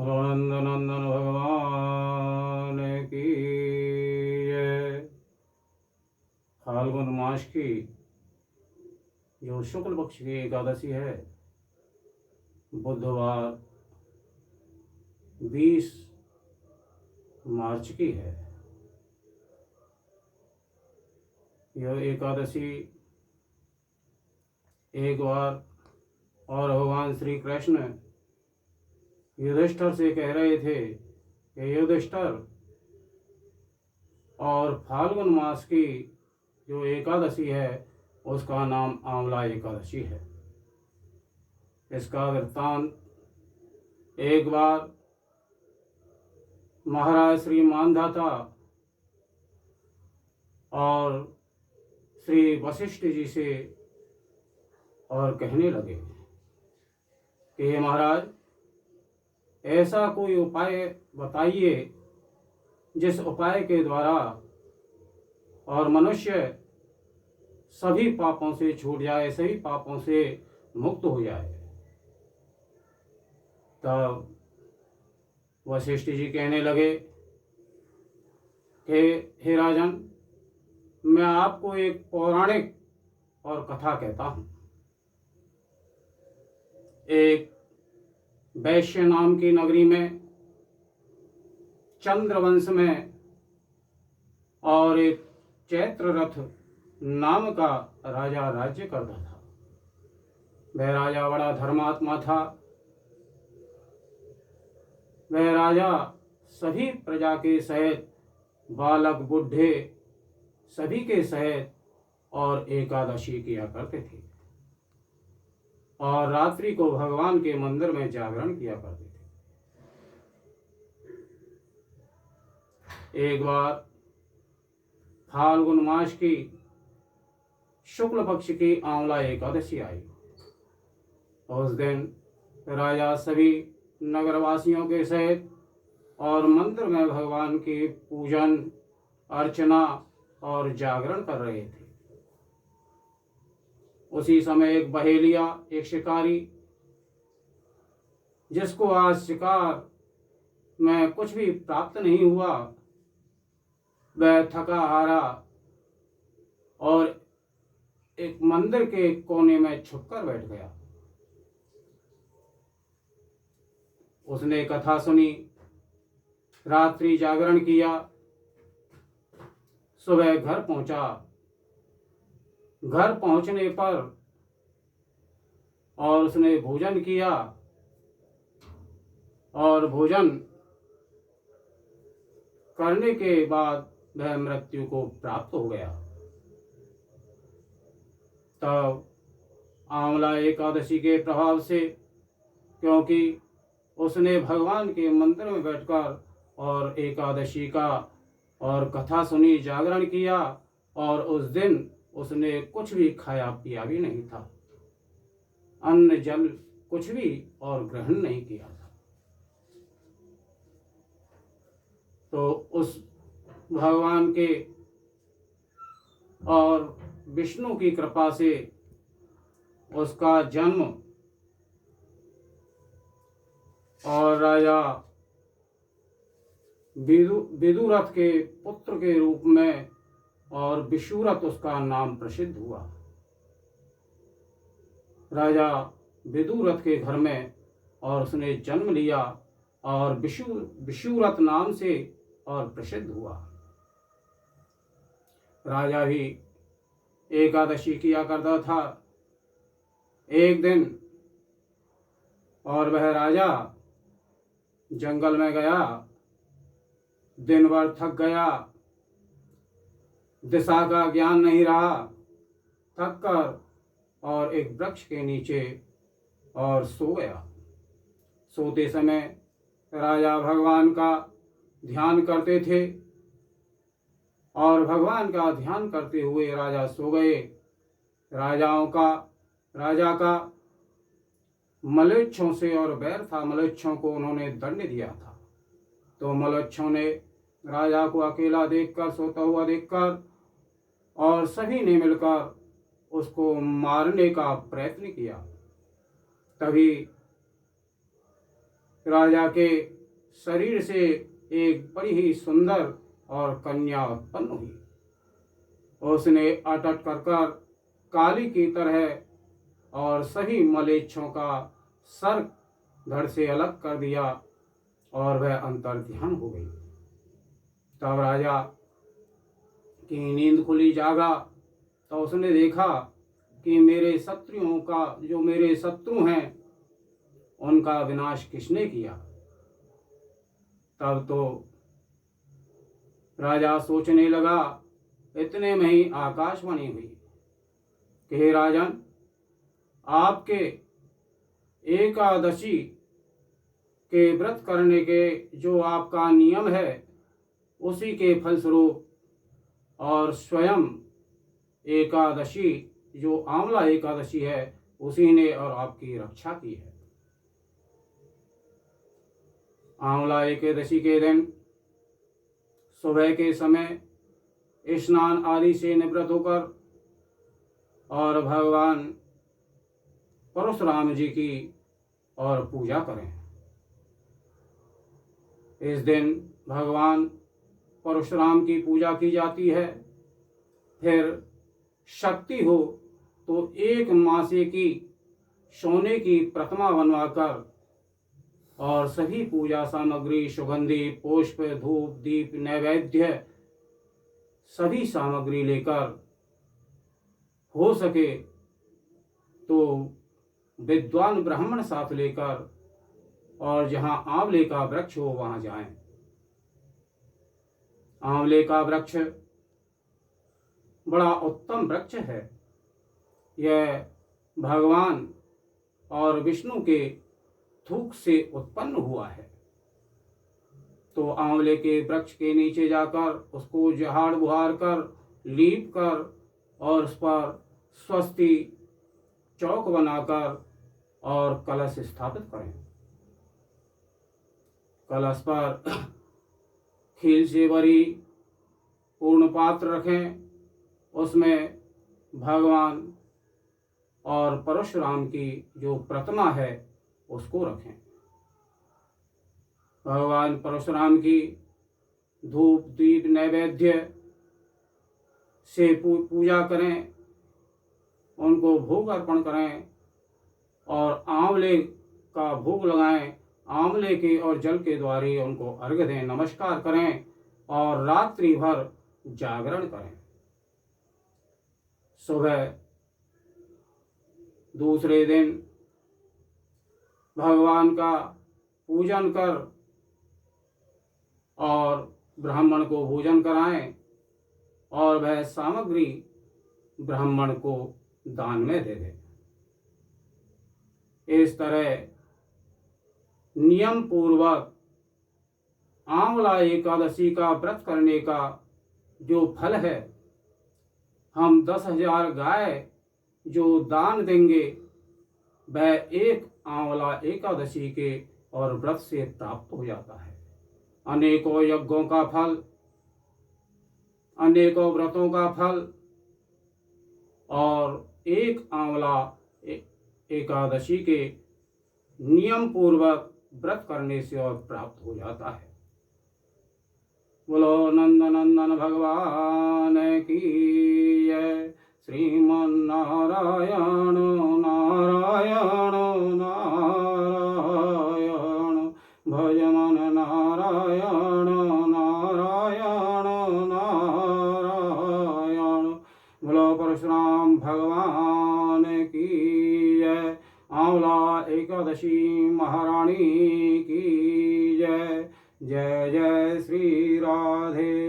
नंद नंदन भगवान की जय। फाल्गुन मास की जो शुक्ल पक्ष की एकादशी है, बुधवार 20 मार्च की है। यह एकादशी एक बार और भगवान श्री कृष्ण युधिष्ठिर से कह रहे थे कि युधिष्ठिर, और फाल्गुन मास की जो एकादशी है उसका नाम आंवला एकादशी है। इसका वृत्तांत एक बार महाराज श्री मानधाता और श्री वशिष्ठ जी से और कहने लगे कि महाराज, ऐसा कोई उपाय बताइए जिस उपाय के द्वारा और मनुष्य सभी पापों से छूट जाए, सभी पापों से मुक्त हो जाए। तब वशिष्ठ जी कहने लगे कि हे राजन, मैं आपको एक पौराणिक और कथा कहता हूँ। एक वैश्य नाम की नगरी में, चंद्रवंश में, और एक चैत्ररथ नाम का राजा राज्य करता था। वह राजा बड़ा धर्मात्मा था। वह राजा सभी प्रजा के सहित, बालक बुढ़े सभी के सहित और एकादशी किया करते थे और रात्रि को भगवान के मंदिर में जागरण किया करते थे। एक बार फाल्गुन मास की शुक्ल पक्ष की आंवला एकादशी आई। उस दिन राजा सभी नगरवासियों के सहित और मंदिर में भगवान के पूजन अर्चना और जागरण कर रहे थे। उसी समय एक बहेलिया, एक शिकारी, जिसको आज शिकार में कुछ भी प्राप्त नहीं हुआ, वह थका हारा और एक मंदिर के कोने में छुपकर बैठ गया। उसने कथा सुनी, रात्रि जागरण किया, सुबह घर पहुंचा। घर पहुंचने पर और उसने भोजन किया और भोजन करने के बाद वह मृत्यु को प्राप्त हो गया। तब आंवला एकादशी के प्रभाव से, क्योंकि उसने भगवान के मंदिर में बैठकर और एकादशी का और कथा सुनी, जागरण किया, और उस दिन उसने कुछ भी खाया पिया भी नहीं था, अन्न जल कुछ भी और ग्रहण नहीं किया था। तो उस भगवान के और विष्णु की कृपा से उसका जन्म और राजा विदुरथ के पुत्र के रूप में और विशुरथ उसका नाम प्रसिद्ध हुआ। राजा विदुरथ के घर में और उसने जन्म लिया और विशुरथ नाम से और प्रसिद्ध हुआ। राजा भी एकादशी किया करता था। एक दिन और वह राजा जंगल में गया, दिन भर थक गया, दिशा का ज्ञान नहीं रहा, थक कर और एक वृक्ष के नीचे और सो गया। सोते समय राजा भगवान का ध्यान करते थे और भगवान का ध्यान करते हुए राजा सो गए। राजा का मलेच्छों से और बैर था, मलेच्छों को उन्होंने दंड दिया था। तो मलेच्छों ने राजा को अकेला देखकर, सोता हुआ देखकर, और सभी ने मिलकर उसको मारने का प्रयत्न किया। तभी राजा के शरीर से एक बड़ी ही सुंदर और कन्या उत्पन्न हुई। उसने अटट कर कर काली की तरह और सभी मलेच्छों का सर धड़ से अलग कर दिया और वह अंतर ध्यान हो गई। तब राजा की नींद खुली, जागा तो उसने देखा कि मेरे शत्रुओं का, जो मेरे शत्रु हैं, उनका विनाश किसने किया। तब तो राजा सोचने लगा। इतने में ही आकाशवाणी हुई कि हे राजन, आपके एकादशी के व्रत करने के जो आपका नियम है, उसी के फलस्वरूप और स्वयं एकादशी जो आंवला एकादशी है, उसी ने और आपकी रक्षा की है। आंवला एकादशी के दिन सुबह के समय स्नान आदि से निवृत्त होकर और भगवान परशुराम जी की और पूजा करें। इस दिन भगवान परशुराम की पूजा की जाती है। फिर शक्ति हो तो एक मासे की सोने की प्रतिमा बनवाकर और सभी पूजा सामग्री, सुगंधी, पुष्प, धूप, दीप, नैवेद्य सभी सामग्री लेकर, हो सके तो विद्वान ब्राह्मण साथ लेकर, और जहां आंवले का वृक्ष हो वहां जाएं। आंवले का वृक्ष बड़ा उत्तम वृक्ष है। यह भगवान और विष्णु के थूक से उत्पन्न हुआ है। तो आंवले के वृक्ष के नीचे जाकर उसको झाड़ बुहार कर, लीप कर और उस पर स्वस्ति चौक बनाकर और कलश स्थापित करें। कलश पर खील से भरी पूर्ण पात्र रखें। उसमें भगवान और परशुराम की जो प्रतिमा है उसको रखें। भगवान परशुराम की धूप, दीप, नैवेद्य से पूजा करें, उनको भोग अर्पण करें और आंवले का भोग लगाएं। आंवले के और जल के द्वारा उनको अर्घ्य दें, नमस्कार करें और रात्रि भर जागरण करें। सुबह दूसरे दिन भगवान का पूजन कर और ब्राह्मण को भोजन कराएं और वह सामग्री ब्राह्मण को दान में दे दें। इस तरह नियम पूर्वक आंवला एकादशी का व्रत करने का जो फल है, हम 10,000 गाय जो दान देंगे, वह एक आंवला एकादशी के और व्रत से प्राप्त हो जाता है। अनेकों यज्ञों का फल, अनेकों व्रतों का फल और एक आंवला एकादशी के नियम पूर्वक व्रत करने से और प्राप्त हो जाता है। बोलो नंदनंदन भगवान की जय। श्रीमन्नारायण नारायण नारायण, भजमन नारायण नारायण नारायण। बोलो परशुराम भगवान की जय। आंवला एकादशी महारानी की जय। जय जय श्री राधे